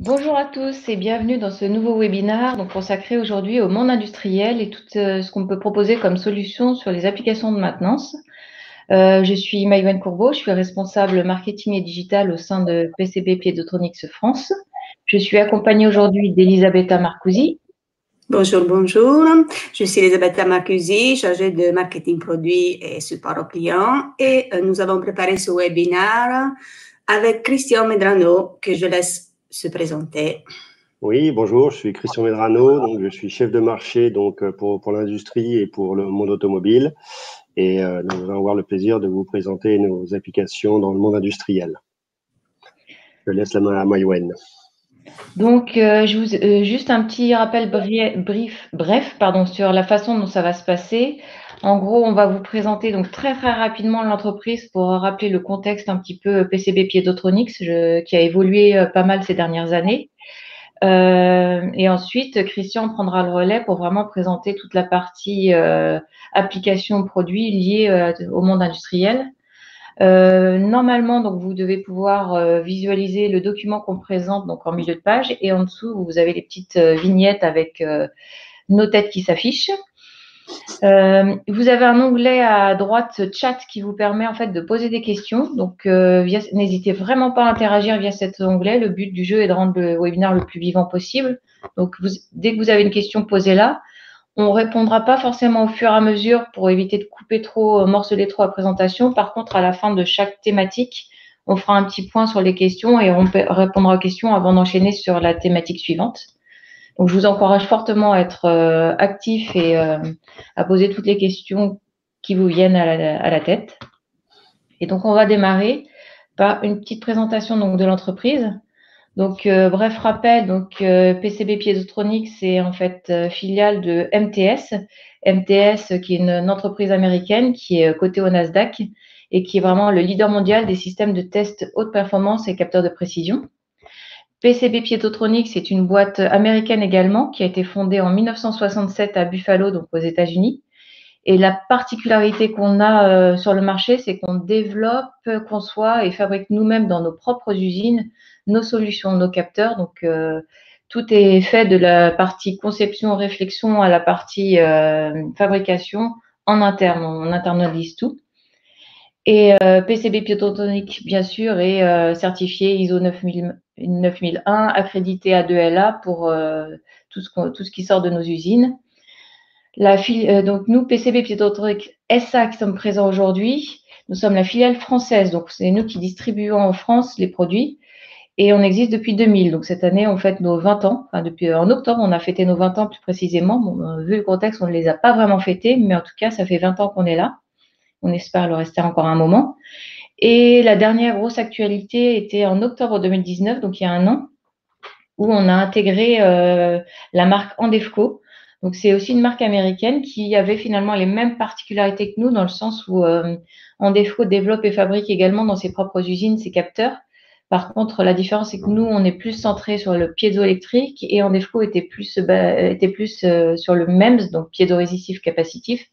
Bonjour à tous et bienvenue dans ce nouveau webinaire consacré aujourd'hui au monde industriel et tout ce qu'on peut proposer comme solution sur les applications de maintenance. Je suis Maïwen Courbeau, je suis responsable marketing et digital au sein de PCB Piezotronics France. Je suis accompagnée aujourd'hui d'Elisabetta Marcusi. Bonjour, bonjour. Je suis Elisabetta Marcusi, chargée de marketing produit et support aux clients. Et nous avons préparé ce webinaire avec Christian Medrano, que je laisse se présenter. Oui, bonjour, je suis Christian Medrano, donc je suis chef de marché pour l'industrie et pour le monde automobile. Et nous allons avoir le plaisir de vous présenter nos applications dans le monde industriel. Je laisse la main à Maïwen. Donc, juste un petit rappel bref, sur la façon dont ça va se passer. En gros, on va vous présenter donc très rapidement l'entreprise pour rappeler le contexte un petit peu PCB Piezotronics qui a évolué pas mal ces dernières années. Et ensuite, Christian prendra le relais pour vraiment présenter toute la partie application produit liée au monde industriel. Normalement, donc vous devez pouvoir visualiser le document qu'on présente donc en milieu de page et en dessous vous avez les petites vignettes avec nos têtes qui s'affichent. Vous avez un onglet à droite chat qui vous permet en fait de poser des questions. Donc n'hésitez vraiment pas à interagir via cet onglet. Le but du jeu est de rendre le webinaire le plus vivant possible. Donc dès que vous avez une question, posez-la. On répondra pas forcément au fur et à mesure pour éviter de couper trop, morceler trop la présentation. Par contre, à la fin de chaque thématique, on fera un petit point sur les questions et on répondra aux questions avant d'enchaîner sur la thématique suivante. Donc, je vous encourage fortement à être actif et à poser toutes les questions qui vous viennent à la tête. Et donc, on va démarrer par une petite présentation donc de l'entreprise. Donc, bref rappel, PCB Piezotronics, c'est en fait filiale de MTS. MTS, qui est une entreprise américaine qui est cotée au Nasdaq et qui est vraiment le leader mondial des systèmes de test haute performance et capteurs de précision. PCB Piezotronics est une boîte américaine également qui a été fondée en 1967 à Buffalo, donc aux États-Unis. Et la particularité qu'on a sur le marché, c'est qu'on développe, conçoit et fabrique nous-mêmes dans nos propres usines nos solutions, nos capteurs. Donc, tout est fait de la partie conception, réflexion à la partie fabrication en interne. On internalise tout. Et PCB Piezotronics, bien sûr, est certifié ISO 9001, accrédité A2LA pour tout ce qui sort de nos usines. Donc nous, PCB Piezotronics SA, qui sommes présents aujourd'hui, nous sommes la filiale française. Donc c'est nous qui distribuons en France les produits et on existe depuis 2000. Donc cette année, on fête nos 20 ans. Enfin, depuis en octobre, on a fêté nos 20 ans plus précisément. Bon, vu le contexte, on ne les a pas vraiment fêtés, mais en tout cas, ça fait 20 ans qu'on est là. On espère le rester encore un moment. Et la dernière grosse actualité était en octobre 2019, donc il y a un an, où on a intégré la marque Andefco. Donc, c'est aussi une marque américaine qui avait finalement les mêmes particularités que nous, dans le sens où Andefco développe et fabrique également dans ses propres usines ses capteurs. Par contre, la différence, c'est que nous, on est plus centré sur le piézoélectrique et Andefco était plus sur le MEMS, donc piézorésistif capacitif.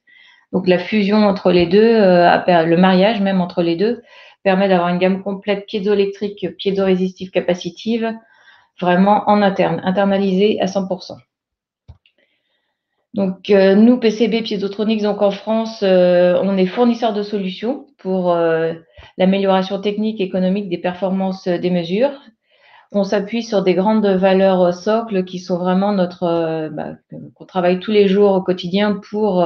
Donc, la fusion entre les deux, le mariage même entre les deux, permet d'avoir une gamme complète piézoélectrique, piézorésistive capacitive, vraiment en interne, internalisée à 100%. Donc, nous, PCB Piezotronics, donc en France, on est fournisseur de solutions pour l'amélioration technique et économique des performances des mesures. On s'appuie sur des grandes valeurs socles qui sont vraiment qu'on travaille tous les jours au quotidien pour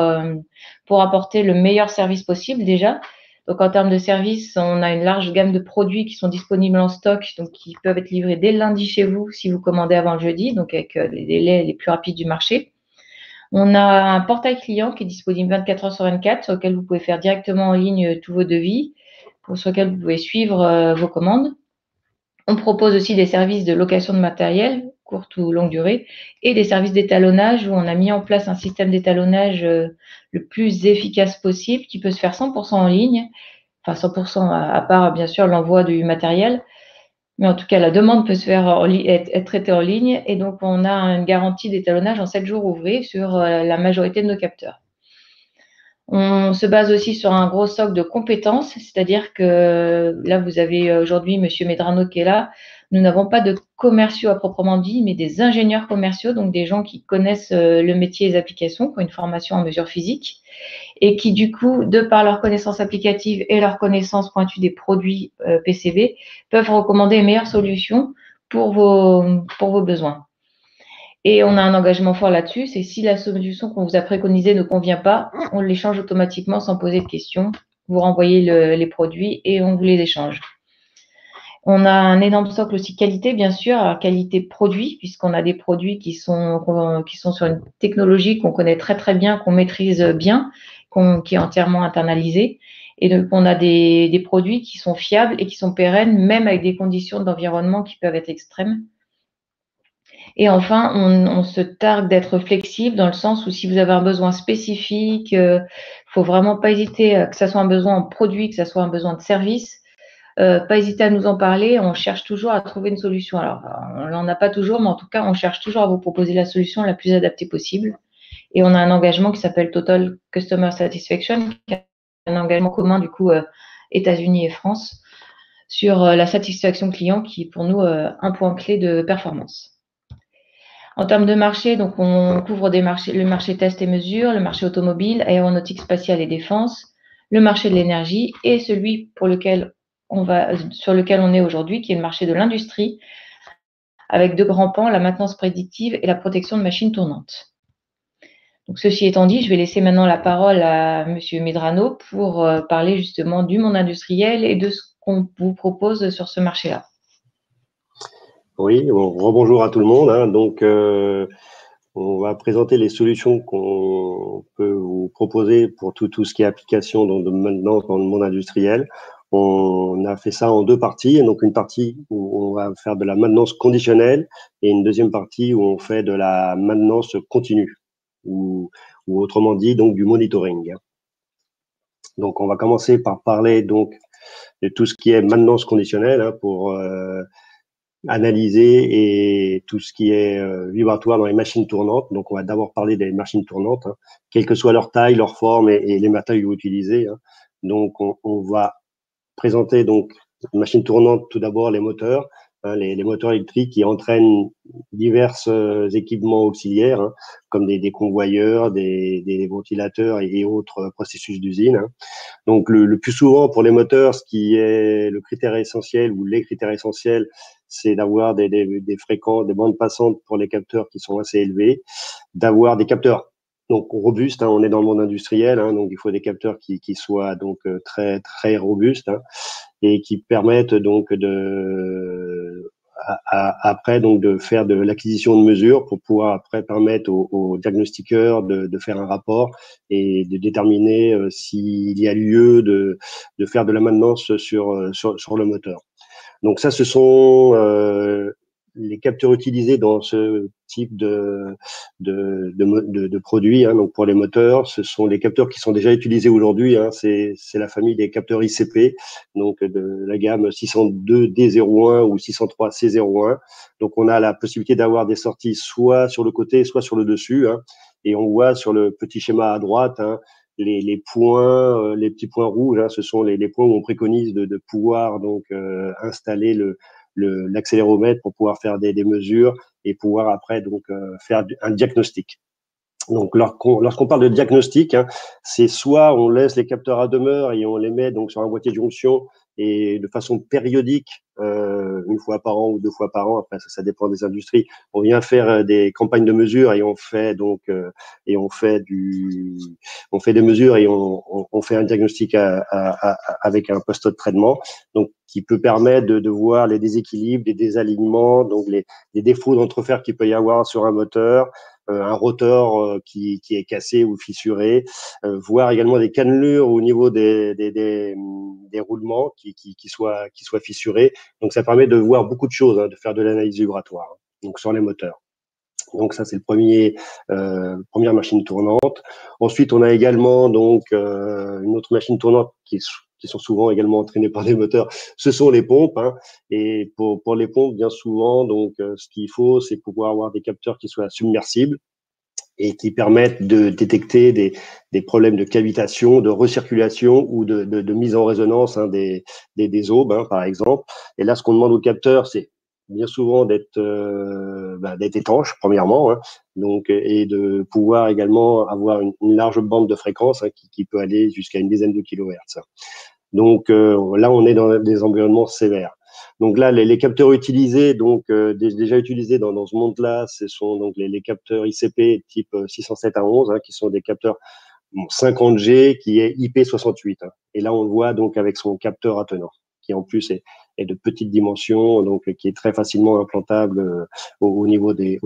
apporter le meilleur service possible déjà. Donc, en termes de service, on a une large gamme de produits qui sont disponibles en stock, donc qui peuvent être livrés dès le lundi chez vous si vous commandez avant le jeudi, donc avec les délais les plus rapides du marché. On a un portail client qui est disponible 24 heures sur 24, sur lequel vous pouvez faire directement en ligne tous vos devis, sur lequel vous pouvez suivre vos commandes. On propose aussi des services de location de matériel, courte ou longue durée, et des services d'étalonnage où on a mis en place un système d'étalonnage le plus efficace possible qui peut se faire 100% en ligne, enfin 100% à part bien sûr l'envoi du matériel, mais en tout cas la demande peut se faire être traitée en ligne et donc on a une garantie d'étalonnage en 7 jours ouvrés sur la majorité de nos capteurs. On se base aussi sur un gros socle de compétences, c'est-à-dire que là, vous avez aujourd'hui Monsieur Medrano qui est là. Nous n'avons pas de commerciaux à proprement dit, mais des ingénieurs commerciaux, donc des gens qui connaissent le métier et les applications, qui ont une formation en mesure physique et qui, du coup, de par leur connaissance applicative et leur connaissance pointue des produits PCB, peuvent recommander les meilleures solutions pour vos besoins. Et on a un engagement fort là-dessus, c'est si la solution qu'on vous a préconisée ne convient pas, on l'échange automatiquement sans poser de questions. Vous renvoyez les produits et on vous les échange. On a un énorme socle aussi qualité, bien sûr, qualité produit, puisqu'on a des produits qui sont sur une technologie qu'on connaît très très bien, qu'on maîtrise bien, qui est entièrement internalisée. Et donc, on a des produits qui sont fiables et qui sont pérennes, même avec des conditions d'environnement qui peuvent être extrêmes. Et enfin, on se targue d'être flexible dans le sens où si vous avez un besoin spécifique, faut vraiment pas hésiter, que ça soit un besoin en produit, que ça soit un besoin de service, pas hésiter à nous en parler. On cherche toujours à trouver une solution. Alors, on n'en a pas toujours, mais en tout cas, on cherche toujours à vous proposer la solution la plus adaptée possible. Et on a un engagement qui s'appelle Total Customer Satisfaction, qui est un engagement commun du coup États-Unis et France sur la satisfaction client, qui est pour nous un point clé de performance. En termes de marché, donc on couvre le marché test et mesure, le marché automobile, aéronautique, spatiale et défense, le marché de l'énergie et celui sur lequel on est aujourd'hui, qui est le marché de l'industrie, avec deux grands pans, la maintenance prédictive et la protection de machines tournantes. Donc, ceci étant dit, je vais laisser maintenant la parole à Monsieur Medrano pour parler justement du monde industriel et de ce qu'on vous propose sur ce marché-là. Oui, bon, rebonjour à tout le monde. Donc, on va présenter les solutions qu'on peut vous proposer pour tout ce qui est application maintenant dans le monde industriel. On a fait ça en deux parties. Donc, une partie où on va faire de la maintenance conditionnelle et une deuxième partie où on fait de la maintenance continue ou autrement dit, donc du monitoring. Donc, on va commencer par parler donc de tout ce qui est maintenance conditionnelle pour analyser et tout ce qui est vibratoire dans les machines tournantes. Donc, on va d'abord parler des machines tournantes, quelle que soit leur taille, leur forme et les matériaux utilisés. Donc, on va présenter donc une machine tournante, tout d'abord les moteurs, les moteurs électriques qui entraînent divers équipements auxiliaires, comme des convoyeurs, des ventilateurs et autres processus d'usine. Donc, le plus souvent pour les moteurs, ce qui est le critère essentiel ou les critères essentiels, c'est d'avoir des fréquences, des bandes passantes pour les capteurs qui sont assez élevées, d'avoir des capteurs donc robustes. On est dans le monde industriel, donc il faut des capteurs qui soient donc très très robustes et qui permettent donc après donc de faire de l'acquisition de mesures pour pouvoir après permettre aux diagnostiqueurs de faire un rapport et de déterminer s'il y a lieu de faire de la maintenance sur le moteur. Donc ça, ce sont les capteurs utilisés dans ce type de produits. Donc pour les moteurs, ce sont les capteurs qui sont déjà utilisés aujourd'hui. C'est la famille des capteurs ICP, donc de la gamme 602D01 ou 603C01. Donc on a la possibilité d'avoir des sorties soit sur le côté, soit sur le dessus. Et on voit sur le petit schéma à droite les points, les petits points rouges, ce sont les points où on préconise de pouvoir donc installer l'accéléromètre pour pouvoir faire des mesures et pouvoir après donc faire un diagnostic. Donc lorsqu'on parle de diagnostic, c'est soit on laisse les capteurs à demeure et on les met donc sur un boîtier de jonction et de façon périodique, une fois par an ou deux fois par an, après ça dépend des industries, on vient faire des campagnes de mesure et on fait donc on fait des mesures et on fait un diagnostic avec un poste de traitement, donc qui peut permettre de voir les déséquilibres, les désalignements, donc les défauts d'entrefer qu'il peut y avoir sur un moteur, un rotor qui est cassé ou fissuré, voir également des cannelures au niveau des roulements qui soient fissurés. Donc ça permet de voir beaucoup de choses, de faire de l'analyse vibratoire, donc sur les moteurs. Donc ça c'est le première machine tournante. Ensuite on a également donc une autre machine tournante qui sont souvent également entraînées par des moteurs, ce sont les pompes. Et pour les pompes, bien souvent, donc ce qu'il faut, c'est pouvoir avoir des capteurs qui soient submersibles et qui permettent de détecter des problèmes de cavitation, de recirculation ou de mise en résonance des aubes, par exemple. Et là, ce qu'on demande au capteur, c'est bien souvent d'être étanche, premièrement, donc, et de pouvoir également avoir une large bande de fréquence qui peut aller jusqu'à une dizaine de kilohertz. Donc là, on est dans des environnements sévères. Donc là, les capteurs utilisés, donc déjà utilisés dans ce monde-là, ce sont donc les capteurs ICP type 607 à 11, qui sont des capteurs 50G qui est IP68. Et là, on le voit donc avec son capteur attenant, qui en plus est de petite dimension, donc qui est très facilement implantable au niveau des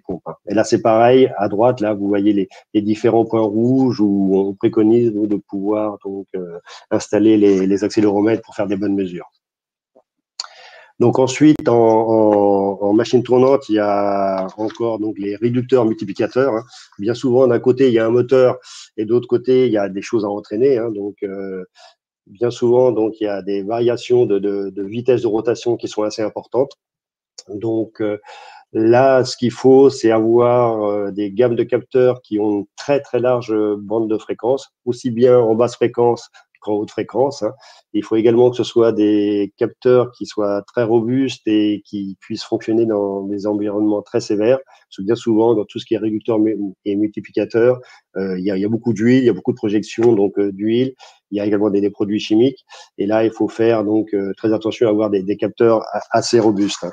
pompes. Et là, c'est pareil. À droite, là, vous voyez les différents points rouges où on préconise de pouvoir donc installer les accéléromètres pour faire des bonnes mesures. Donc ensuite, en machine tournante, il y a encore donc les réducteurs multiplicateurs. Bien souvent, d'un côté, il y a un moteur et de l'autre côté, il y a des choses à entraîner. Donc bien souvent, donc il y a des variations de vitesse de rotation qui sont assez importantes. Donc là, ce qu'il faut, c'est avoir des gammes de capteurs qui ont une très très large bande de fréquence, aussi bien en basse fréquence qu'en haute fréquence. Il faut également que ce soit des capteurs qui soient très robustes et qui puissent fonctionner dans des environnements très sévères. Parce que bien souvent, dans tout ce qui est réducteur et multiplicateur, il y a beaucoup d'huile, il y a beaucoup de projections donc d'huile. Il y a également des produits chimiques. Et là, il faut faire donc très attention à avoir des capteurs assez robustes.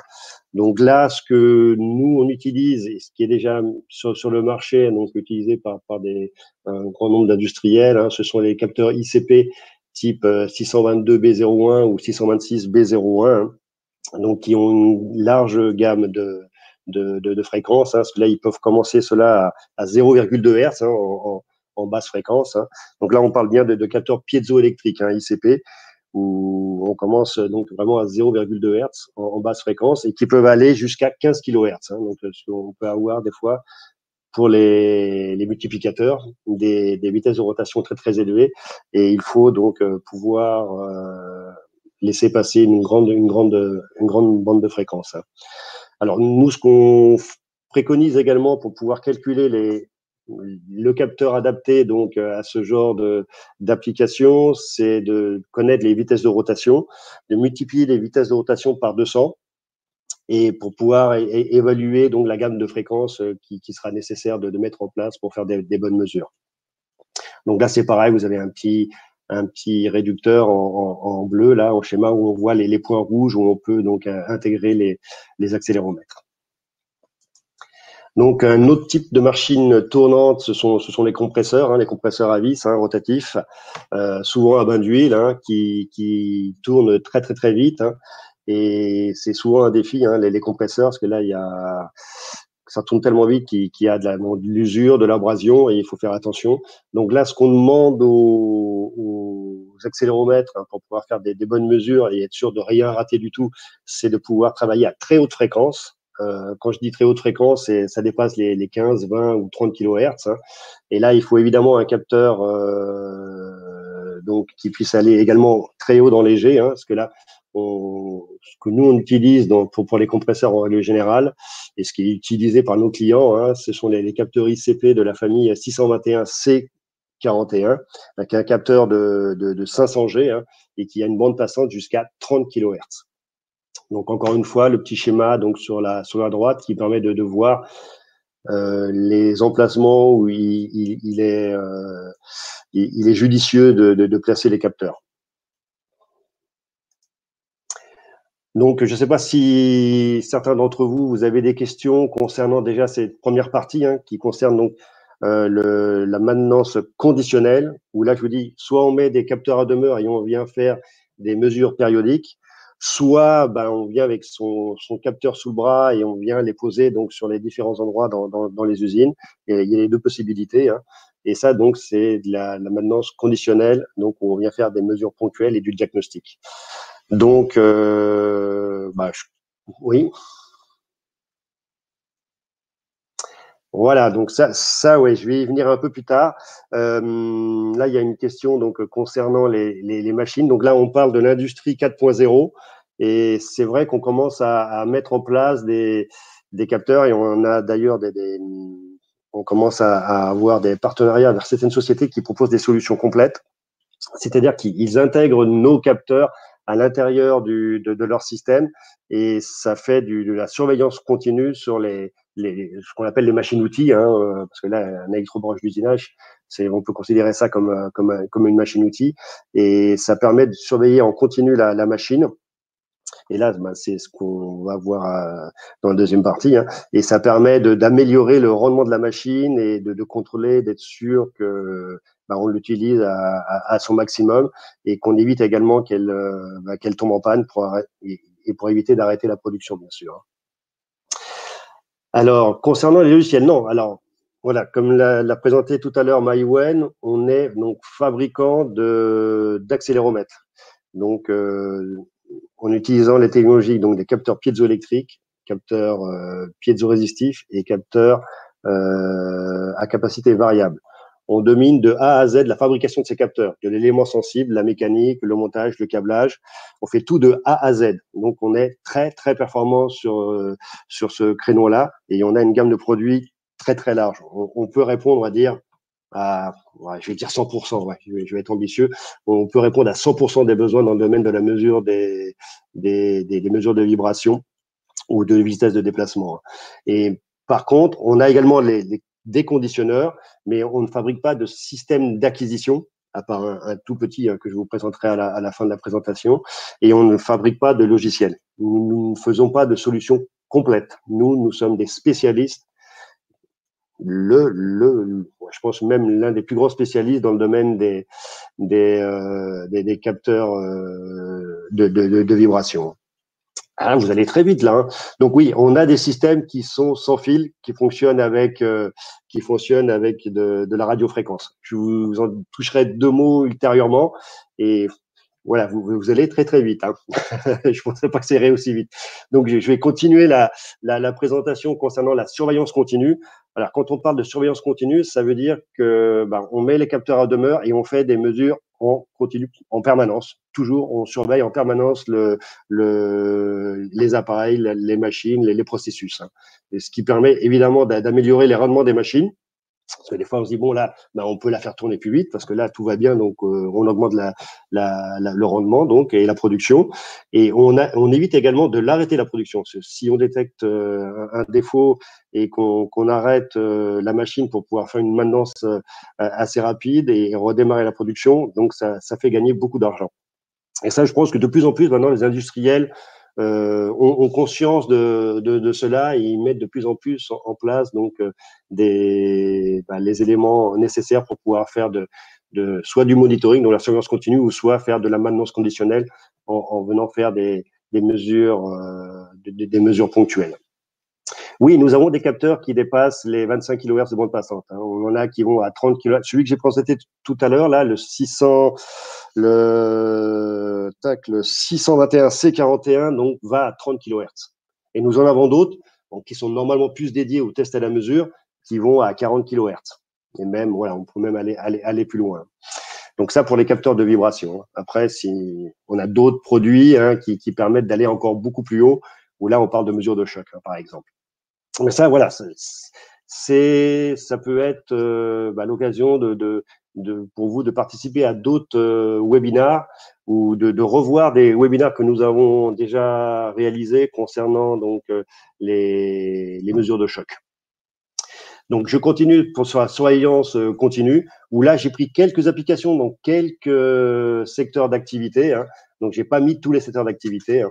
Donc là, ce que nous, on utilise, et ce qui est déjà sur le marché, donc utilisé par un grand nombre d'industriels, ce sont les capteurs ICP type 622B01 ou 626B01, donc qui ont une large gamme de fréquences. Là, ils peuvent commencer cela à 0,2 Hz en basse fréquence. Donc là, on parle bien de capteurs piézoélectriques, ICP, où on commence donc vraiment à 0,2 Hz en basse fréquence et qui peuvent aller jusqu'à 15 kHz. Donc, on peut avoir des fois pour les multiplicateurs des vitesses de rotation très très élevées et il faut donc pouvoir laisser passer une grande bande de fréquence. Alors nous, ce qu'on préconise également pour pouvoir calculer le capteur adapté donc à ce genre d'application, c'est de connaître les vitesses de rotation, de multiplier les vitesses de rotation par 200 et pour pouvoir évaluer donc la gamme de fréquences qui sera nécessaire de mettre en place pour faire des bonnes mesures. Donc là, c'est pareil, vous avez un petit réducteur en bleu là, en schéma où on voit les points rouges où on peut donc intégrer les accéléromètres. Donc un autre type de machine tournante, ce sont les compresseurs à vis rotatifs, souvent à bain d'huile, qui tournent très très très vite. Et c'est souvent un défi, les compresseurs, parce que là ça tourne tellement vite qu'il y a de l'usure, de l'abrasion, et il faut faire attention. Donc là, ce qu'on demande aux accéléromètres pour pouvoir faire des bonnes mesures et être sûr de rien rater du tout, c'est de pouvoir travailler à très haute fréquence. Quand je dis très haute fréquence, ça dépasse les 15, 20 ou 30 kHz. Et là, il faut évidemment un capteur donc qui puisse aller également très haut dans les G, parce que là, ce que nous on utilise pour les compresseurs en règle générale, et ce qui est utilisé par nos clients, ce sont les capteurs ICP de la famille 621C41, avec un capteur de 500 G et qui a une bande passante jusqu'à 30 kHz. Donc encore une fois, le petit schéma donc sur la droite qui permet de voir les emplacements où il est judicieux de placer les capteurs. Donc, je ne sais pas si certains d'entre vous avez des questions concernant déjà cette première partie qui concerne donc la maintenance conditionnelle, où là, je vous dis, soit on met des capteurs à demeure et on vient faire des mesures périodiques, soit on vient avec son capteur sous le bras et on vient les poser donc sur les différents endroits dans les usines. Et il y a les deux possibilités. Et ça, donc, c'est de la maintenance conditionnelle, donc où on vient faire des mesures ponctuelles et du diagnostic. Donc, oui. Voilà, donc ça, ouais, je vais y venir un peu plus tard. Là, il y a une question donc concernant les machines. Donc là, on parle de l'industrie 4.0 et c'est vrai qu'on commence à mettre en place des capteurs et on a d'ailleurs on commence à avoir des partenariats avec certaines sociétés qui proposent des solutions complètes, c'est-à-dire qu'ils intègrent nos capteurs à l'intérieur de leur système et ça fait de la surveillance continue sur ce qu'on appelle les machines-outils, parce que là, un électrobranche d'usinage, on peut considérer ça comme une machine-outil et ça permet de surveiller en continu la machine. Et là, c'est ce qu'on va voir dans la deuxième partie. Et ça permet d'améliorer le rendement de la machine et de contrôler, d'être sûr que on l'utilise à son maximum et qu'on évite également qu'elle tombe en panne pour éviter d'arrêter la production, bien sûr. Alors, concernant les logiciels, non. Alors, voilà, comme l'a présenté tout à l'heure Maïwen, on est donc fabricant d'accéléromètres. Donc, en utilisant les technologies, donc des capteurs piézoélectriques, capteurs piézorésistifs et capteurs à capacité variable. On domine de A à Z la fabrication de ces capteurs, de l'élément sensible, la mécanique, le montage, le câblage. On fait tout de A à Z. Donc, on est très, très performant sur ce créneau-là et on a une gamme de produits très, très large. On peut répondre, on va dire, je vais dire 100%, je vais être ambitieux. On peut répondre à 100% des besoins dans le domaine de la mesure des mesures de vibration ou de vitesse de déplacement. Et par contre, on a également des conditionneurs, mais on ne fabrique pas de système d'acquisition, à part un tout petit que je vous présenterai à la fin de la présentation, et on ne fabrique pas de logiciel. Nous ne faisons pas de solution complète. Nous sommes des spécialistes. Je pense même l'un des plus grands spécialistes dans le domaine des capteurs de vibration. Ah, vous allez très vite là. Donc oui, on a des systèmes qui sont sans fil, qui fonctionnent avec de la radiofréquence. Je vous en toucherai 2 mots ultérieurement et voilà, vous allez très très vite. Je pensais pas que ça irait aussi vite. Donc je vais continuer la présentation concernant la surveillance continue. Alors quand on parle de surveillance continue, ça veut dire que on met les capteurs à demeure et on fait des mesures en continu, en permanence. Toujours, on surveille en permanence les appareils, les machines, les processus. Et ce qui permet évidemment d'améliorer les rendements des machines. Parce que des fois, on se dit, bon, là, on peut la faire tourner plus vite parce que là, tout va bien, donc on augmente le rendement donc et la production. Et on évite également de l'arrêter la production. Parce que si on détecte un défaut et qu'on arrête la machine pour pouvoir faire une maintenance assez rapide et redémarrer la production, donc ça fait gagner beaucoup d'argent. Et ça, je pense que de plus en plus, maintenant, les industriels ont conscience de cela et ils mettent de plus en plus en place donc les éléments nécessaires pour pouvoir faire soit du monitoring, donc la surveillance continue, ou soit faire de la maintenance conditionnelle en venant faire des mesures ponctuelles. Oui, nous avons des capteurs qui dépassent les 25 kHz de bande passante. On en a qui vont à 30 kHz. Celui que j'ai présenté tout à l'heure, là, le 621 C41, donc, va à 30 kHz. Et nous en avons d'autres qui sont normalement plus dédiés au test à la mesure, qui vont à 40 kHz. Et même, voilà, on peut même aller plus loin. Donc ça pour les capteurs de vibration. Après, si on a d'autres produits qui permettent d'aller encore beaucoup plus haut, où là on parle de mesures de choc, par exemple. Mais ça, voilà, ça peut être l'occasion pour vous de participer à d'autres webinars ou de revoir des webinars que nous avons déjà réalisés concernant donc les mesures de choc. Donc, je continue sur la surveillance continue, où là, j'ai pris quelques applications dans quelques secteurs d'activité. Donc, j'ai pas mis tous les secteurs d'activité.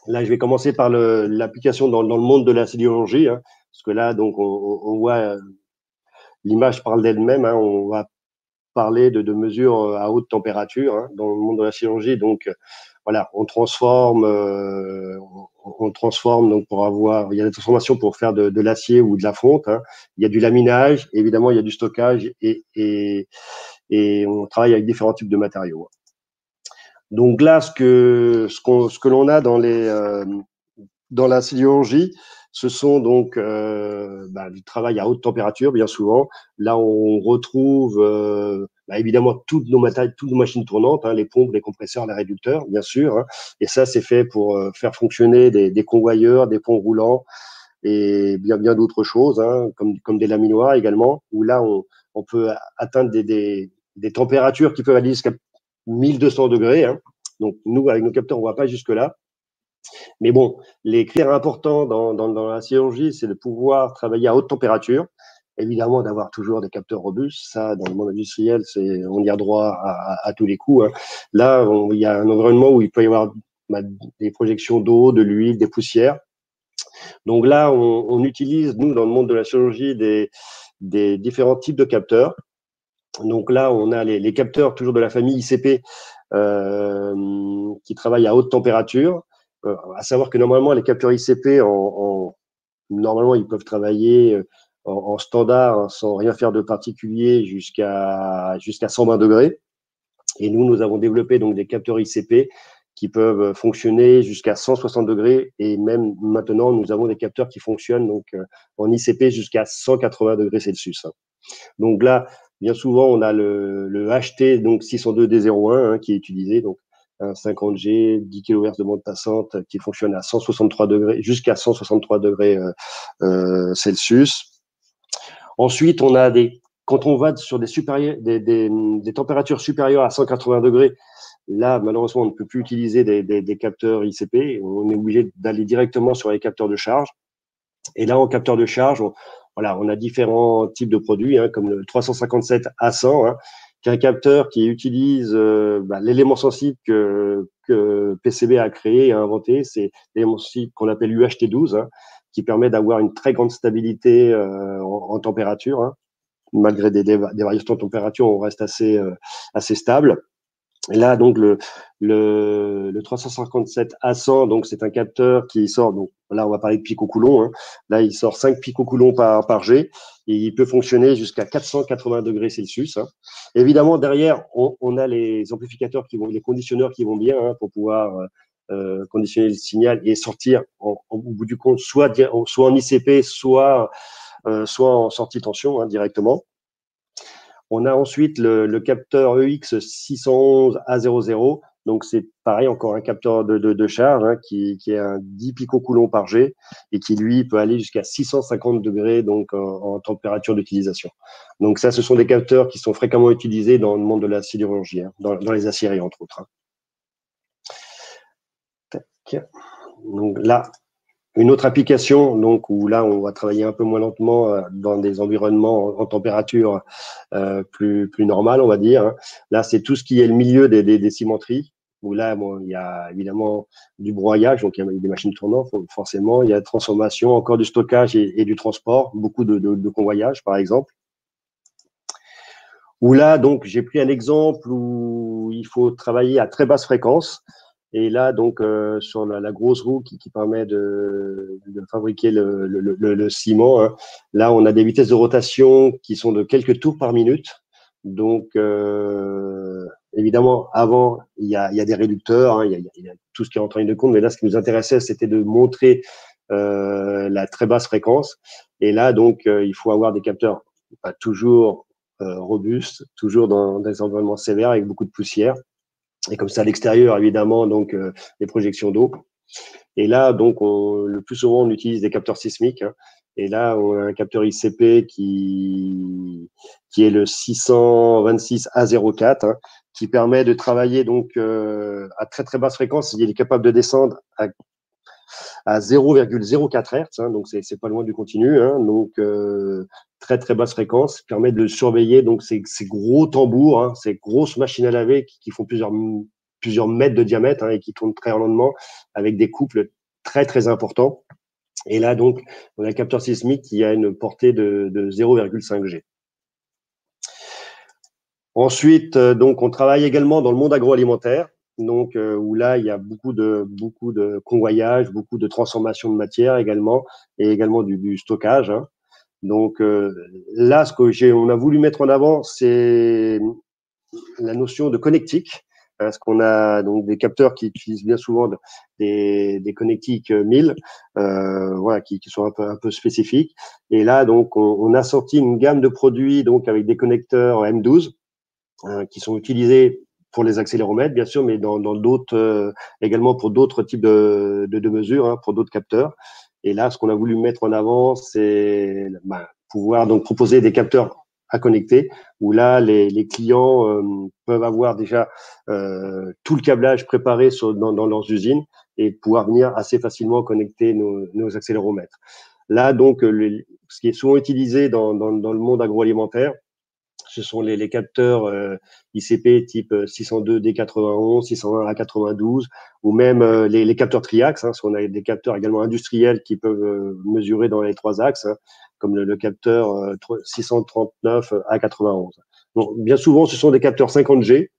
Là, je vais commencer par l'application dans le monde de la sidérurgie, parce que là, donc, on voit l'image parle d'elle-même. On va parler de mesures à haute température dans le monde de la sidérurgie. Donc, voilà, on transforme donc pour avoir, il y a des transformations pour faire de l'acier ou de la fonte. Il y a du laminage, évidemment, il y a du stockage et on travaille avec différents types de matériaux. Donc là, ce que l'on a dans la sidérurgie, ce sont donc du travail à haute température, bien souvent. Là, on retrouve évidemment toutes nos machines tournantes, les pompes, les compresseurs, les réducteurs, bien sûr. Et ça, c'est fait pour faire fonctionner des convoyeurs, des ponts roulants, et bien d'autres choses, hein, comme des laminoirs également, où là, on peut atteindre des températures qui peuvent aller jusqu'à 1200 degrés. Hein. Donc, nous, avec nos capteurs, on ne va pas jusque-là. Mais bon, les critères importants dans la chirurgie, c'est de pouvoir travailler à haute température. Évidemment, d'avoir toujours des capteurs robustes. Ça, dans le monde industriel, on y a droit à tous les coups. Hein. Là, il y a un environnement où il peut y avoir des projections d'eau, de l'huile, des poussières. Donc là, on utilise, nous, dans le monde de la chirurgie, des différents types de capteurs. Donc là, on a les capteurs toujours de la famille ICP qui travaillent à haute température. À savoir que normalement, les capteurs ICP, normalement, ils peuvent travailler en standard, hein, sans rien faire de particulier, jusqu'à 120 degrés. Et nous avons développé donc des capteurs ICP qui peuvent fonctionner jusqu'à 160 degrés. Et même maintenant, nous avons des capteurs qui fonctionnent donc en ICP jusqu'à 180 degrés Celsius. Hein. Donc là, bien souvent, on a le HT donc 602D01 hein, qui est utilisé, donc un 50G, 10 kHz de bande passante qui fonctionne à 163 degrés, jusqu'à 163 degrés Celsius. Ensuite, quand on va sur des températures supérieures à 180 degrés, là, malheureusement, on ne peut plus utiliser des capteurs ICP. On est obligé d'aller directement sur les capteurs de charge. Et là, en capteur de charge, on a différents types de produits, hein, comme le 357 A100, hein, qui est un capteur qui utilise l'élément sensible que PCB a créé et a inventé. C'est l'élément sensible qu'on appelle UHT12, hein, qui permet d'avoir une très grande stabilité en température. Hein. Malgré des variations de température, on reste assez stable. Et là, donc, le 357 A100, donc, c'est un capteur qui sort, donc, là, on va parler de picocoulomb, hein. Là, il sort 5 picocoulombs par G et il peut fonctionner jusqu'à 480 degrés Celsius. Hein. Évidemment, derrière, on a les amplificateurs les conditionneurs qui vont bien, hein, pour pouvoir conditionner le signal et sortir au bout du compte, soit en ICP, soit en sortie tension, hein, directement. On a ensuite le capteur EX611A00. Donc, c'est pareil, encore un capteur de charge, hein, qui est un 10 picocoulomb par G et qui, lui, peut aller jusqu'à 650 degrés donc, en température d'utilisation. Donc, ça, ce sont des capteurs qui sont fréquemment utilisés dans le monde de la sidérurgie, hein, dans les aciéries, entre autres. Hein. Tac. Donc là, une autre application, donc, où là, on va travailler un peu moins lentement dans des environnements en température plus normale, on va dire. Hein. Là, c'est tout ce qui est le milieu des cimenteries, où là, bon, il y a évidemment du broyage, donc il y a des machines tournantes, forcément. Il y a la transformation, encore du stockage et du transport, beaucoup de convoyage, par exemple. Où là, donc, j'ai pris un exemple où il faut travailler à très basse fréquence. Et là, donc, sur la grosse roue qui permet de fabriquer le ciment, hein, là, on a des vitesses de rotation qui sont de quelques tours par minute. Donc, évidemment, avant, il y a des réducteurs, hein, il y a tout ce qui est en train de compte. Mais là, ce qui nous intéressait, c'était de montrer la très basse fréquence. Et là, donc, il faut avoir des capteurs toujours robustes, toujours dans des environnements sévères avec beaucoup de poussière. Et comme ça, à l'extérieur, évidemment, donc les projections d'eau. Et là, donc, le plus souvent, on utilise des capteurs sismiques. Hein. Et là, on a un capteur ICP qui est le 626A04, hein, qui permet de travailler donc à très très basse fréquence. Il est capable de descendre à 0,04 Hz, hein, donc c'est pas loin du continu. Hein, donc très très basse fréquence permet de surveiller donc ces gros tambours, hein, ces grosses machines à laver qui font plusieurs mètres de diamètre, hein, et qui tournent très lentement avec des couples très très importants. Et là donc on a un capteur sismique qui a une portée de 0,5 G. Ensuite, donc on travaille également dans le monde agroalimentaire. Donc, où là, il y a beaucoup de convoyage, beaucoup de transformation de matière également, et également du stockage. Hein. Donc, là, on a voulu mettre en avant, c'est la notion de connectique, parce qu'on a donc des capteurs qui utilisent bien souvent des connectiques 1000, voilà, qui sont un peu spécifiques. Et là, donc, on a sorti une gamme de produits donc avec des connecteurs M12 qui sont utilisés pour les accéléromètres, bien sûr, mais dans d'autres, également pour d'autres types de mesures, hein, pour d'autres capteurs. Et là, ce qu'on a voulu mettre en avant, c'est pouvoir donc proposer des capteurs à connecter, où là, les clients peuvent avoir déjà tout le câblage préparé dans leurs usines et pouvoir venir assez facilement connecter nos accéléromètres. Là, donc, ce qui est souvent utilisé dans le monde agroalimentaire, ce sont les capteurs ICP type 602D91, 601A92, ou même les capteurs triaxes, parce qu'on a des capteurs également industriels qui peuvent mesurer dans les 3 axes, comme le capteur 639A91. Donc, bien souvent, ce sont des capteurs 50G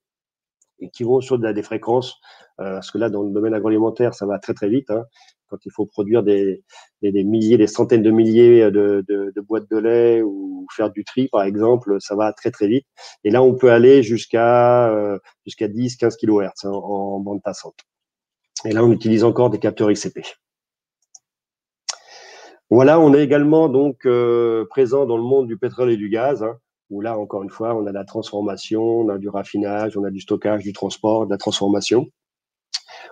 qui vont sur des fréquences, parce que là, dans le domaine agroalimentaire, ça va très très vite. Quand il faut produire des milliers, des centaines de milliers de boîtes de lait ou faire du tri, par exemple, ça va très très vite. Et là, on peut aller jusqu'à 10-15 kHz en bande passante. Et là, on utilise encore des capteurs ICP. Voilà, on est également donc présent dans le monde du pétrole et du gaz, où là, encore une fois, on a la transformation, on a du raffinage, on a du stockage, du transport, de la transformation.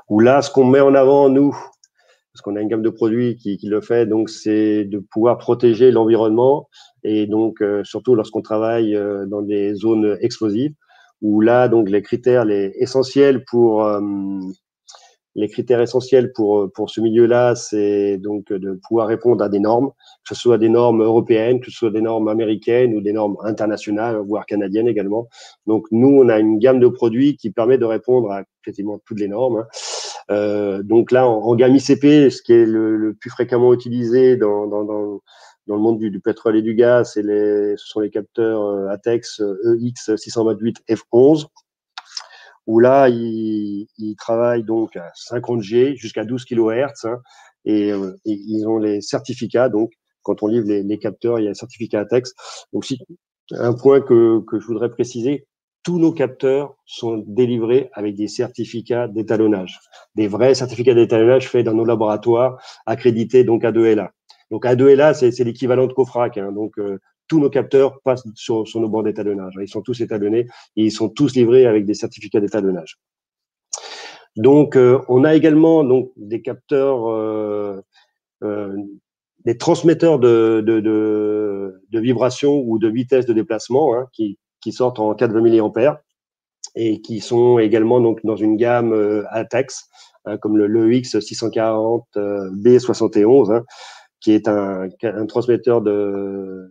Où là, ce qu'on met en avant, nous, parce qu'on a une gamme de produits qui le fait, donc c'est de pouvoir protéger l'environnement et donc surtout lorsqu'on travaille dans des zones explosives, où là, donc les critères essentiels pour ce milieu-là, c'est donc de pouvoir répondre à des normes, que ce soit des normes européennes, que ce soit des normes américaines ou des normes internationales, voire canadiennes également. Donc, nous, on a une gamme de produits qui permet de répondre à quasiment toutes les normes. Donc là, en gamme ICP, ce qui est le plus fréquemment utilisé dans le monde du pétrole et du gaz, ce sont les capteurs ATEX EX628F11. Où là, ils travaillent donc à 50G jusqu'à 12 kHz et ils ont les certificats. Donc, quand on livre les capteurs, il y a un certificat ATEX. Donc, un point que je voudrais préciser, tous nos capteurs sont délivrés avec des certificats d'étalonnage, des vrais certificats d'étalonnage faits dans nos laboratoires accrédités donc A2LA. Donc A2LA, c'est l'équivalent de COFRAC. Donc tous nos capteurs passent sur nos bords d'étalonnage. Ils sont tous étalonnés et ils sont tous livrés avec des certificats d'étalonnage. Donc, on a également donc des capteurs, des transmetteurs de vibrations ou de vitesse de déplacement qui sortent en 420 mA et qui sont également donc dans une gamme ATEX, comme le EX640 B71, qui est un transmetteur de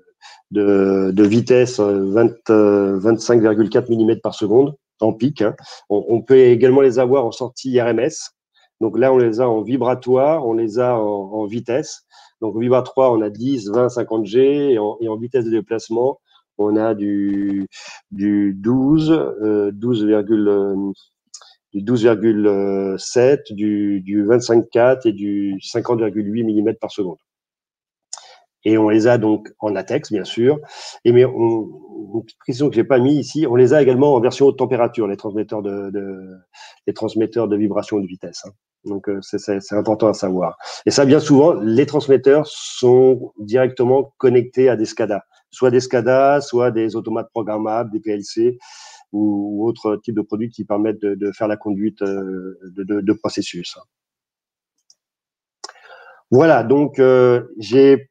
vitesse 25,4 mm par seconde en pic. On peut également les avoir en sortie RMS. Donc là, on les a en vibratoire, on les a en vitesse. Donc vibratoire, on a 10, 20, 50G et en vitesse de déplacement, on a du 12,7, du 25,4 et du 50,8 mm par seconde. Et on les a donc en latex, bien sûr. Et mais une précision que j'ai pas mis ici, on les a également en version haute température, les transmetteurs de vibration et de vitesse. Donc c'est important à savoir. Et ça, bien souvent, les transmetteurs sont directement connectés à des SCADA, soit des SCADA, soit des automates programmables, des PLC ou autres types de produits qui permettent de faire la conduite de processus. Voilà, donc j'ai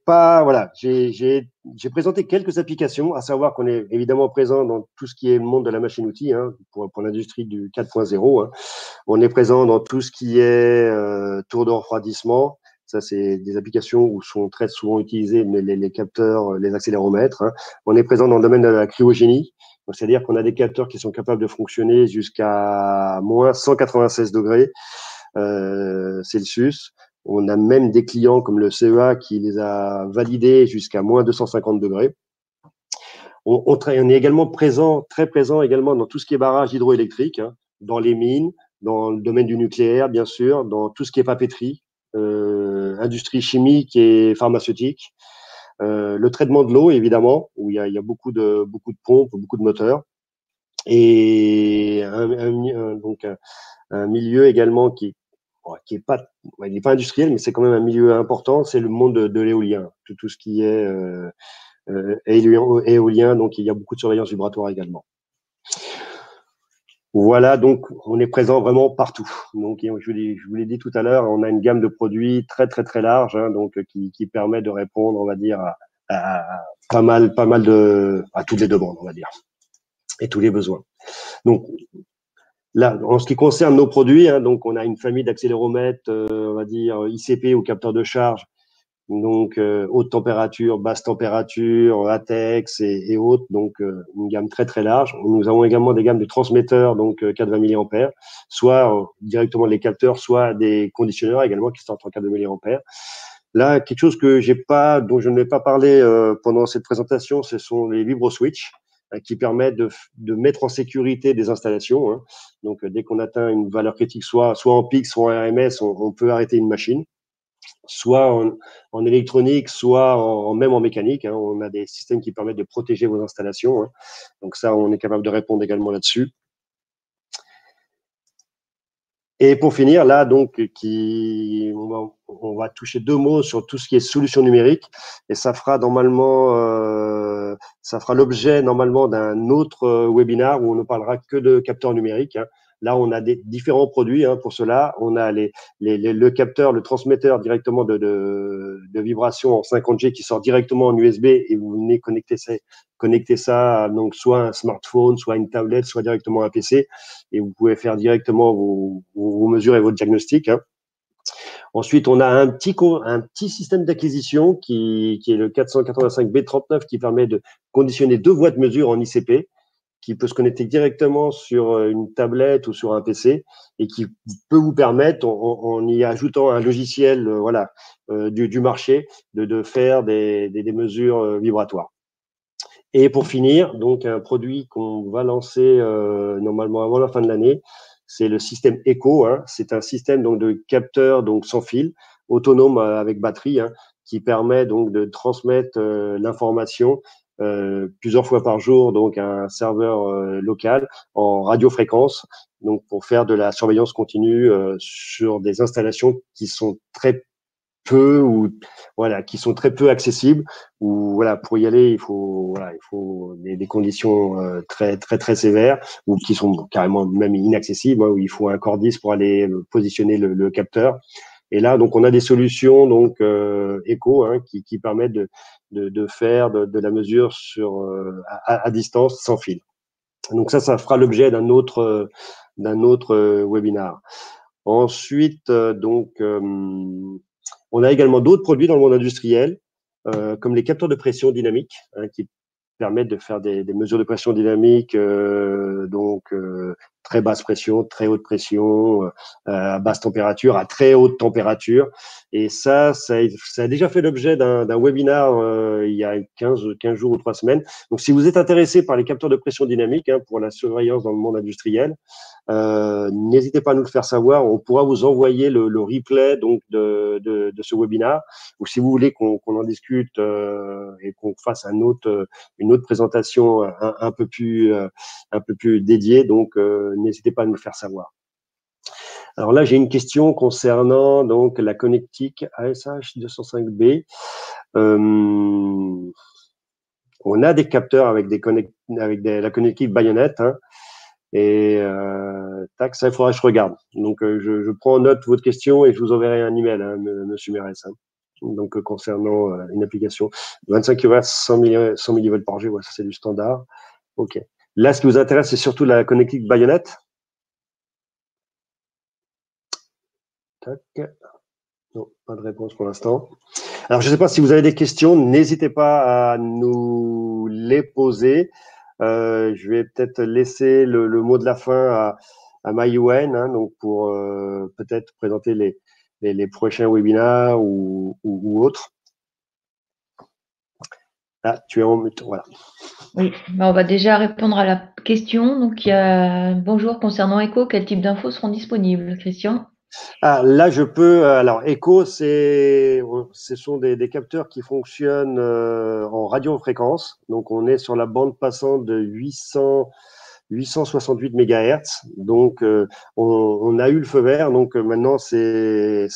présenté quelques applications, à savoir qu'on est évidemment présent dans tout ce qui est le monde de la machine-outil pour l'industrie du 4.0. On est présent dans tout ce qui est tour de refroidissement. Ça, c'est des applications où sont très souvent utilisés les capteurs, les accéléromètres. On est présent dans le domaine de la cryogénie. C'est-à-dire qu'on a des capteurs qui sont capables de fonctionner jusqu'à moins 196 degrés Celsius. On a même des clients comme le CEA qui les a validés jusqu'à moins 250 degrés. On est également très présent également dans tout ce qui est barrage hydroélectrique, dans les mines, dans le domaine du nucléaire, bien sûr, dans tout ce qui est papeterie, industrie chimique et pharmaceutique, le traitement de l'eau, évidemment, où il y a beaucoup de pompes, beaucoup de moteurs, et un milieu également qui n'est pas industriel, mais c'est quand même un milieu important, c'est le monde de l'éolien, tout ce qui est éolien, donc il y a beaucoup de surveillance vibratoire également. Voilà, donc on est présent vraiment partout. Donc je vous l'ai dit tout à l'heure, on a une gamme de produits très large, hein, donc qui permet de répondre, on va dire, à pas mal à toutes les demandes, on va dire, et tous les besoins. Donc là, en ce qui concerne nos produits, hein, donc on a une famille d'accéléromètres, on va dire ICP ou capteurs de charge. Donc haute température, basse température, ATEX et autres, donc une gamme très large. Nous avons également des gammes de transmetteurs, donc 420 mA, soit directement les capteurs, soit des conditionneurs également qui sortent en 420 mA. Là, quelque chose dont je n'ai pas parlé pendant cette présentation, ce sont les vibro-switch qui permettent de mettre en sécurité des installations, hein. Donc dès qu'on atteint une valeur critique, soit en pic, soit en RMS, on peut arrêter une machine, soit en électronique, soit même en mécanique, hein. On a des systèmes qui permettent de protéger vos installations, hein. Donc ça, on est capable de répondre également là-dessus. Et pour finir, là, donc, on va toucher 2 mots sur tout ce qui est solution numérique, et ça fera normalement, ça fera l'objet normalement d'un autre webinaire où on ne parlera que de capteurs numériques, hein. Là, on a des différents produits, hein, pour cela. On a le capteur, le transmetteur directement de vibration en 50G qui sort directement en USB, et vous venez connecter ça donc soit à un smartphone, soit à une tablette, soit directement à un PC, et vous pouvez faire directement vos mesures et votre diagnostic, hein. Ensuite, on a un petit système d'acquisition qui est le 485B39 qui permet de conditionner 2 voies de mesure en ICP, qui peut se connecter directement sur une tablette ou sur un PC, et qui peut vous permettre, en y ajoutant un logiciel du marché, de faire des mesures vibratoires. Et pour finir, donc un produit qu'on va lancer normalement avant la fin de l'année, c'est le système Echo, hein. C'est un système donc de capteur donc sans fil, autonome avec batterie, hein, qui permet donc de transmettre l'information plusieurs fois par jour, donc à un serveur local en radiofréquence, donc pour faire de la surveillance continue sur des installations qui sont qui sont très peu accessibles, ou voilà, pour y aller, il faut des conditions très sévères, ou qui sont carrément même inaccessibles, hein, où il faut un cordis pour aller positionner le capteur. Et là, donc, on a des solutions donc Echo, hein, qui permettent de faire de la mesure à distance sans fil. Donc ça fera l'objet d'un autre webinaire. Ensuite, on a également d'autres produits dans le monde industriel, comme les capteurs de pression dynamique, hein, qui permettent de faire des mesures de pression dynamique, très basse pression, très haute pression, à basse température, à très haute température. Et ça a déjà fait l'objet d'un webinaire il y a 15 jours ou 3 semaines. Donc, si vous êtes intéressé par les capteurs de pression dynamique, hein, pour la surveillance dans le monde industriel, n'hésitez pas à nous le faire savoir. On pourra vous envoyer le replay donc de ce webinaire, ou si vous voulez qu'on en discute et qu'on fasse une autre présentation un peu plus dédiée, donc n'hésitez pas à nous le faire savoir. Alors là, j'ai une question concernant donc la connectique ASH 205B. On a des capteurs avec la connectique baïonnette, hein. Et ça, il faudra que je regarde. Donc, je prends en note votre question et je vous enverrai un email, hein, Monsieur Mérès, hein. Donc, concernant une application 25 kW, 100 mV par G, ouais, ça c'est du standard. OK. Là, ce qui vous intéresse, c'est surtout la connectique baïonnette. Tac. Non, pas de réponse pour l'instant. Alors, je ne sais pas si vous avez des questions, n'hésitez pas à nous les poser. Je vais peut-être laisser le mot de la fin à Maïwen, hein, donc pour peut-être présenter les prochains webinaires ou autres. Ah, tu es en mute, voilà. Oui, on va déjà répondre à la question. Donc, il y a bonjour, concernant Echo, quel type d'infos seront disponibles, Christian? Ah, là, je peux. Alors, Echo, ce sont des capteurs qui fonctionnent en radiofréquence. Donc, on est sur la bande passante de 868 MHz. Donc, on a eu le feu vert. Donc, maintenant, il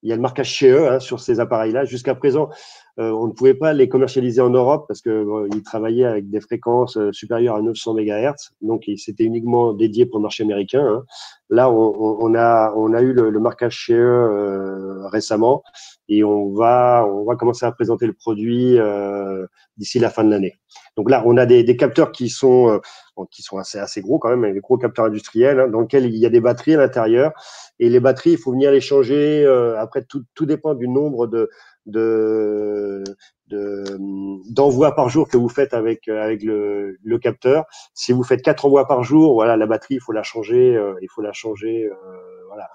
y a le marquage CE, hein, sur ces appareils-là. Jusqu'à présent, on ne pouvait pas les commercialiser en Europe parce que ils travaillaient avec des fréquences supérieures à 900 MHz, donc c'était uniquement dédié pour le marché américain. Hein. Là, on a eu le marquage CE récemment et on va commencer à présenter le produit d'ici la fin de l'année. Donc là, on a des capteurs qui sont assez gros quand même, des gros capteurs industriels hein, dans lesquels il y a des batteries à l'intérieur. Et les batteries, il faut venir les changer. Après, tout dépend du nombre d'envois par jour que vous faites avec le capteur. Si vous faites 4 envois par jour, voilà, la batterie, il faut la changer. Voilà,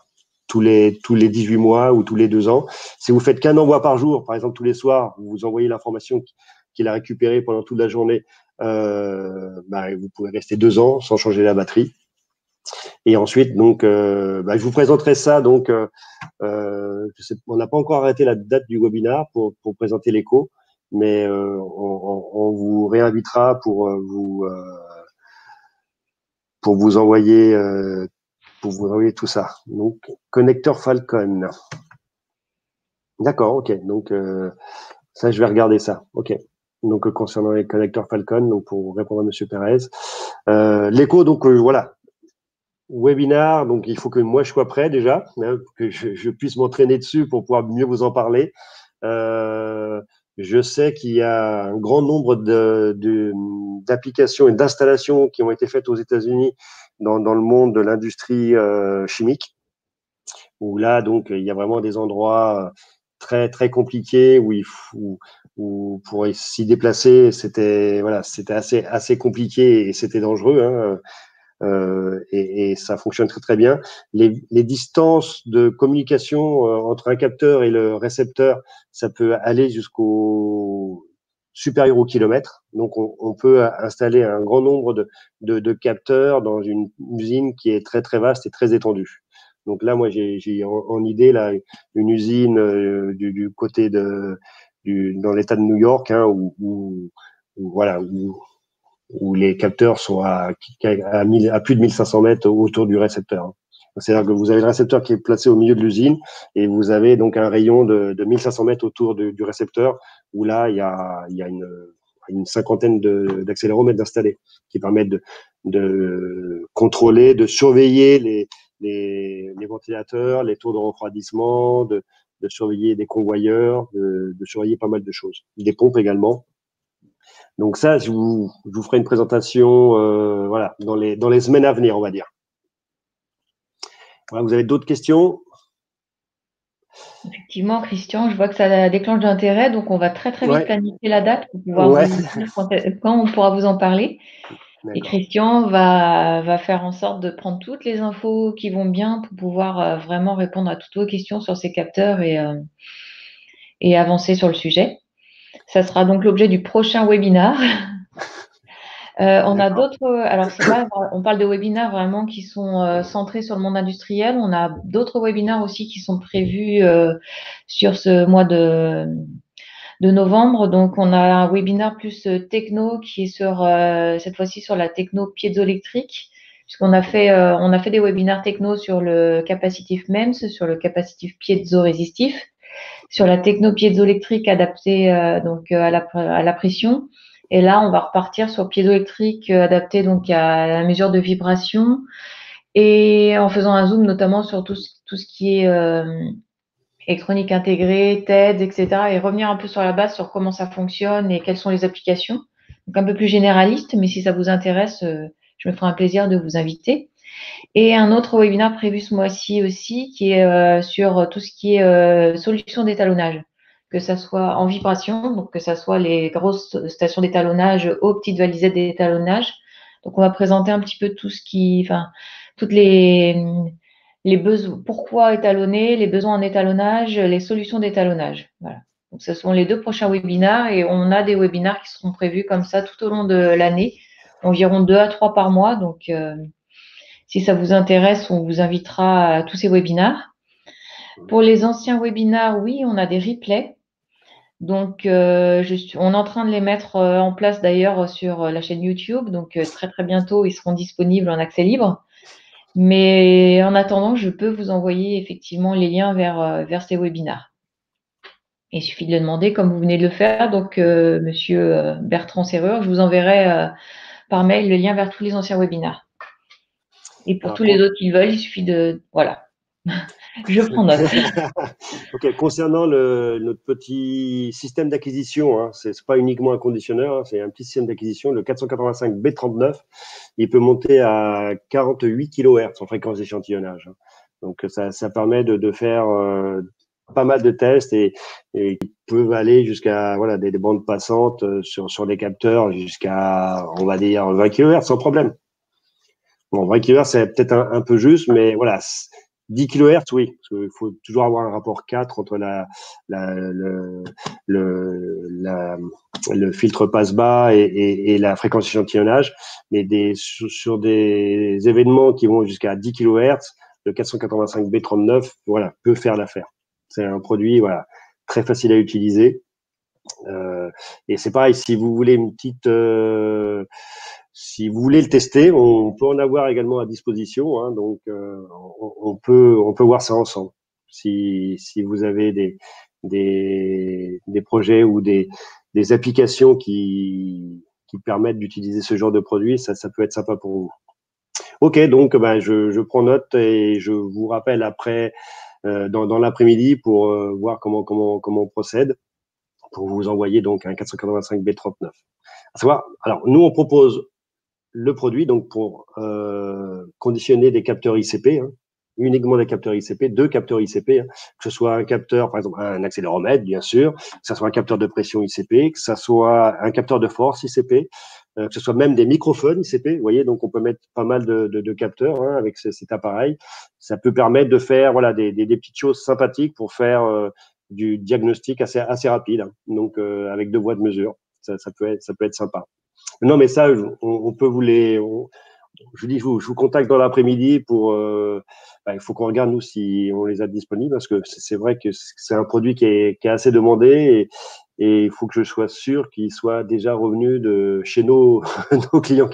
tous les 18 mois ou tous les 2 ans. Si vous faites qu'un envoi par jour, par exemple tous les soirs, vous envoyez l'information qu'il a récupérée pendant toute la journée, vous pouvez rester 2 ans sans changer la batterie. Et ensuite, donc, je vous présenterai ça. Donc, on n'a pas encore arrêté la date du webinaire pour présenter l'écho, mais on vous réinvitera pour vous envoyer tout ça. Donc, connecteur Falcon. D'accord, ok. Donc, ça, je vais regarder ça. Ok. Donc, concernant les connecteurs Falcon, donc pour répondre à Monsieur Pérez, l'écho, donc voilà. Webinar, donc il faut que moi je sois prêt déjà, hein, que je puisse m'entraîner dessus pour pouvoir mieux vous en parler. Je sais qu'il y a un grand nombre d'applications et d'installations qui ont été faites aux États-Unis dans le monde de l'industrie chimique, où là donc il y a vraiment des endroits très très compliqués où pour s'y déplacer c'était assez compliqué et c'était dangereux. Hein. Et ça fonctionne très très bien. Les distances de communication entre un capteur et le récepteur, ça peut aller jusqu'au supérieur au kilomètre. Donc on peut installer un grand nombre de capteurs dans une usine qui est très très vaste et très étendue. Donc là, moi, j'ai en idée là une usine du côté dans l'État de New York, hein, où les capteurs sont à plus de 1500 mètres autour du récepteur. C'est-à-dire que vous avez le récepteur qui est placé au milieu de l'usine et vous avez donc un rayon de 1500 mètres autour du récepteur où là, il y a une cinquantaine d'accéléromètres d'installés qui permettent de contrôler, de surveiller les ventilateurs, les taux de refroidissement, de surveiller des convoyeurs, de surveiller pas mal de choses. Des pompes également. Donc ça, je vous ferai une présentation voilà, dans les semaines à venir, on va dire. Voilà, vous avez d'autres questions? Effectivement, Christian, je vois que ça déclenche de l'intérêt, donc on va très très vite Ouais. planifier la date pour pouvoir Ouais. vous dire quand on pourra vous en parler. Et D'accord. Christian va faire en sorte de prendre toutes les infos qui vont bien pour pouvoir vraiment répondre à toutes vos questions sur ces capteurs et avancer sur le sujet. Ça sera donc l'objet du prochain webinaire. On a D'accord. d'autres, alors là, on parle de webinaires vraiment qui sont centrés sur le monde industriel. On a d'autres webinaires aussi qui sont prévus sur ce mois de novembre. Donc, on a un webinaire plus techno qui est sur cette fois-ci sur la techno piézoélectrique, puisqu'on on a fait des webinaires techno sur le capacitif MEMS, sur le capacitif piézorésistif, sur la techno piézoélectrique adaptée à la pression. Et là, on va repartir sur piézoélectrique adapté donc à la mesure de vibration et en faisant un zoom notamment sur tout ce qui est électronique intégrée, TEDS, etc. et revenir un peu sur la base sur comment ça fonctionne et quelles sont les applications. Donc un peu plus généraliste, mais si ça vous intéresse, je me ferai un plaisir de vous inviter. Et un autre webinaire prévu ce mois-ci aussi qui est sur tout ce qui est solution d'étalonnage, que ça soit en vibration, donc que ça soit les grosses stations d'étalonnage aux petites valisettes d'étalonnage. Donc on va présenter un petit peu toutes les besoins, pourquoi étalonner, les besoins en étalonnage, les solutions d'étalonnage. Voilà. Donc ce sont les 2 prochains webinaires et on a des webinaires qui seront prévus comme ça tout au long de l'année, environ 2 à 3 par mois. Donc si ça vous intéresse, on vous invitera à tous ces webinaires. Pour les anciens webinaires, oui, on a des replays. Donc, on est en train de les mettre en place d'ailleurs sur la chaîne YouTube. Donc, très très bientôt, ils seront disponibles en accès libre. Mais en attendant, je peux vous envoyer effectivement les liens vers ces webinaires. Il suffit de le demander comme vous venez de le faire. Donc, Monsieur Bertrand Serrure, je vous enverrai par mail le lien vers tous les anciens webinaires. Et pour tous les autres qui veulent, il suffit de… Voilà. Je prends note. Ok, concernant notre petit système d'acquisition, hein, c'est pas uniquement un conditionneur, hein, c'est un petit système d'acquisition, le 485 B39, il peut monter à 48 kHz en fréquence d'échantillonnage. Hein. Donc ça permet de faire pas mal de tests et qui peuvent aller jusqu'à voilà des bandes passantes sur des capteurs jusqu'à on va dire 20 kHz sans problème. Bon, 20 kHz c'est peut-être un peu juste, mais voilà. 10 kHz, oui, parce qu'il faut toujours avoir un rapport 4 entre le filtre passe-bas et la fréquence d'échantillonnage. Mais sur des événements qui vont jusqu'à 10 kHz, le 485 B39, voilà, peut faire l'affaire. C'est un produit, voilà, très facile à utiliser. Et c'est pareil, si vous voulez une petite… si vous voulez le tester, on peut en avoir également à disposition. Hein, donc, on peut voir ça ensemble. Si vous avez des projets ou des applications qui permettent d'utiliser ce genre de produit, ça peut être sympa pour vous. Ok, donc ben, je prends note et je vous rappelle après dans l'après-midi pour voir comment on procède pour vous envoyer donc un 485 B39. À savoir, alors nous on propose le produit donc pour conditionner des capteurs ICP, hein, uniquement des capteurs ICP, 2 capteurs ICP, hein, que ce soit un capteur, par exemple un accéléromètre bien sûr, que ce soit un capteur de pression ICP, que ce soit un capteur de force ICP, que ce soit même des microphones ICP. Vous voyez, donc on peut mettre pas mal de capteurs hein, avec cet appareil. Ça peut permettre de faire voilà des petites choses sympathiques pour faire du diagnostic assez rapide, hein, donc avec 2 voies de mesure. Ça peut être sympa. Non, mais ça, on peut vous les… je vous contacte dans l'après-midi pour… il faut qu'on regarde, nous, si on les a disponibles, parce que c'est vrai que c'est un produit qui est assez demandé et il faut que je sois sûr qu'il soit déjà revenu de chez nos clients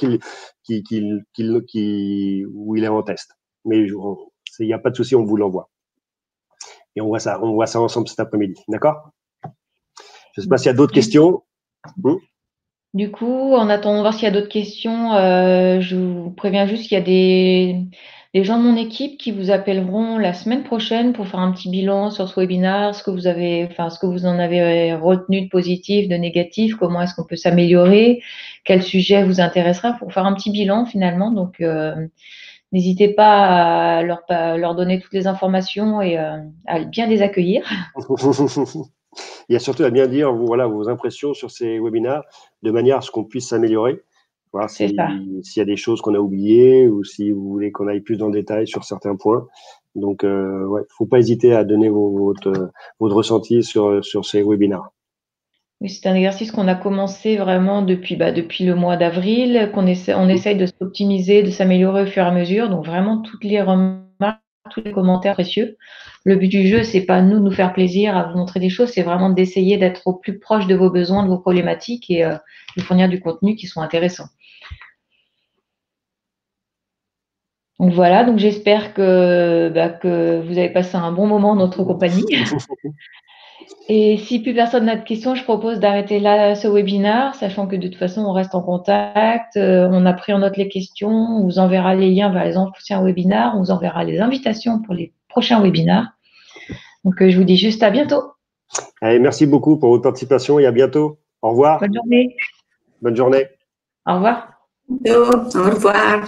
où il est en test. Mais il n'y a pas de souci, on vous l'envoie. Et on voit ça ensemble cet après-midi. D'accord? Je ne sais pas s'il y a d'autres questions. Du coup, en attendant de voir s'il y a d'autres questions, je vous préviens juste qu'il y a des gens de mon équipe qui vous appelleront la semaine prochaine pour faire un petit bilan sur ce webinaire, ce que vous en avez retenu de positif, de négatif, comment est-ce qu'on peut s'améliorer, quel sujet vous intéressera pour faire un petit bilan finalement. Donc, n'hésitez pas à leur donner toutes les informations et à bien les accueillir. Il y a surtout à bien dire vos impressions sur ces webinaires de manière à ce qu'on puisse s'améliorer. Voilà, s'il y a des choses qu'on a oubliées ou si vous voulez qu'on aille plus dans le détail sur certains points. Donc, faut pas hésiter à donner votre ressenti sur ces webinaires. Oui, c'est un exercice qu'on a commencé vraiment depuis le mois d'avril, on essaye de s'optimiser, de s'améliorer au fur et à mesure. Donc vraiment toutes les remarques, tous les commentaires précieux. Le but du jeu, c'est pas nous de nous faire plaisir à vous montrer des choses, c'est vraiment d'essayer d'être au plus proche de vos besoins, de vos problématiques et de fournir du contenu qui soit intéressant. Donc voilà, donc j'espère que vous avez passé un bon moment en notre compagnie. Et si plus personne n'a de questions, je propose d'arrêter là ce webinaire, sachant que de toute façon, on reste en contact. On a pris en note les questions. On vous enverra les liens vers les anciens webinaires. On vous enverra les invitations pour les prochains webinaires. Donc, je vous dis juste à bientôt. Allez, merci beaucoup pour votre participation et à bientôt. Au revoir. Bonne journée. Bonne journée. Au revoir. Au revoir.